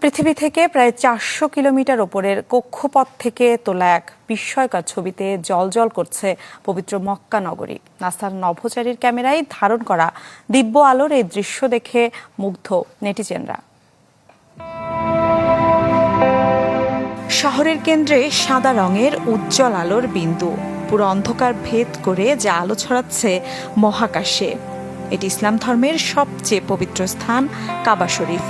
পৃথিবী থেকে প্রায় ৪০০ কিলোমিটার ওপরের কক্ষপথ থেকে তোলা এক বিস্ময়কর ছবিতে জ্বলজ্বল করছে পবিত্র মক্কা নগরী। নাসার নভোচারীর ক্যামেরায় ধারণ করা দিব্য আলোর এই দৃশ্য দেখে মুগ্ধ নেটিজেনরা। শহরের কেন্দ্রে সাদা রঙের উজ্জ্বল আলোর বিন্দু পুরো অন্ধকার ভেদ করে যা আলো ছড়াচ্ছে মহাকাশে। এটি ইসলাম ধর্মের সবচেয়ে পবিত্র স্থান কাবা শরীফ।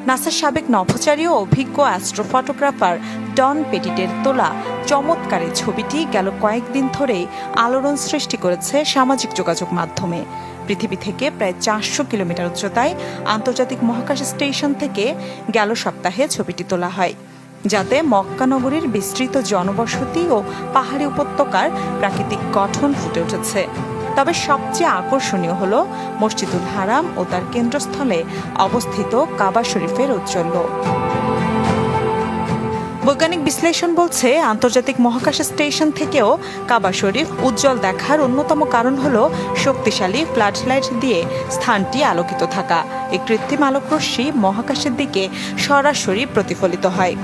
নাসার সাবেক নভোচারী ও অভিজ্ঞ অ্যাস্ট্রোফটোগ্রাফার ডন পেটিটের তোলা চমৎকার এই ছবিটি গেল কয়েকদিন ধরেই আলোড়ন সৃষ্টি করেছে সামাজিক যোগাযোগ মাধ্যমে। পৃথিবী থেকে প্রায় ৪০০ কিলোমিটার উচ্চতায় আন্তর্জাতিক মহাকাশ স্টেশন থেকে গেল সপ্তাহে ছবিটি তোলা হয়, যাতে মক্কা নগরীর বিস্তৃত জনবসতি ও পাহাড়ি উপত্যকার প্রাকৃতিক গঠন ফুটে উঠেছে। তবে সবচেয়ে আকর্ষণীয় হল মসজিদুল হারাম ও তার কেন্দ্রস্থলে অবস্থিত কাবা শরীফের ঔজ্জ্বল্য। বৈজ্ঞানিক বিশ্লেষণ বলছে, আন্তর্জাতিক মহাকাশ স্টেশন থেকেও কাবা শরীফ উজ্জ্বল দেখার অন্যতম কারণ হল শক্তিশালী ফ্লাডলাইট দিয়ে স্থানটি আলোকিত থাকা। এই কৃত্রিম আলোকরশ্মি মহাকাশের দিকে সরাসরি প্রতিফলিত হয়।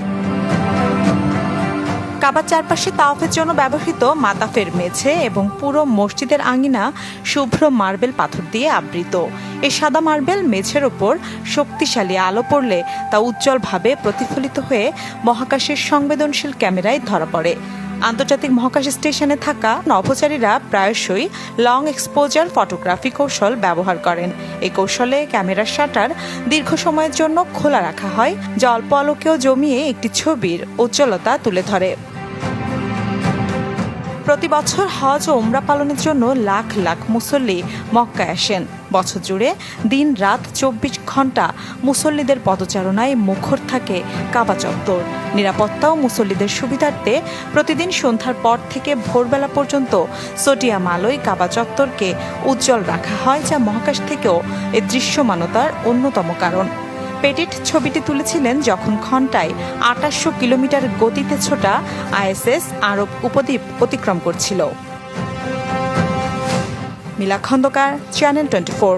কাবার চারপাশে তাওয়াফের জন্য ব্যবহৃত মাতাফের মেঝে এবং পুরো মসজিদের আঙিনা শুভ্র মার্বেল পাথর দিয়ে আবৃত। এই সাদা মার্বেল মেঝের ওপর শক্তিশালী আলো পড়লে তা উজ্জ্বলভাবে প্রতিফলিত হয়ে মহাকাশের সংবেদনশীল ক্যামেরায় ধরা পড়ে। আন্তর্জাতিক মহাকাশ স্টেশনে থাকা নভোচারীরা প্রায়শই লং এক্সপোজার ফটোগ্রাফি কৌশল ব্যবহার করেন। এই কৌশলে ক্যামেরার শাটার দীর্ঘ সময়ের জন্য খোলা রাখা হয়, যা অল্প আলোকেও জমিয়ে একটি ছবির উজ্জ্বলতা তুলে ধরে। প্রতি বছর হজ ও উমরা পালনের জন্য লাখ লাখ মুসল্লি মক্কায় আসেন। বছর জুড়ে দিন রাত ২৪ ঘন্টা মুসল্লিদের পদচারণায় মুখর থাকে কাবা চত্বর। নিরাপত্তা ও মুসল্লিদের সুবিধার্থে প্রতিদিন সন্ধ্যার পর থেকে ভোরবেলা পর্যন্ত সোডিয়াম আলোয় কাবা চত্বরকে উজ্জ্বল রাখা হয়, যা মহাকাশ থেকেও এর দৃশ্যমানতার অন্যতম কারণ। পেটিট ছবিটি তুলেছিলেন যখন ঘন্টায় ২৮০০ কিলোমিটার গতিতে ছোটা আইএসএস আরব উপদ্বীপ অতিক্রম করছিল। মিলা খন্দকার, চ্যানেল 24।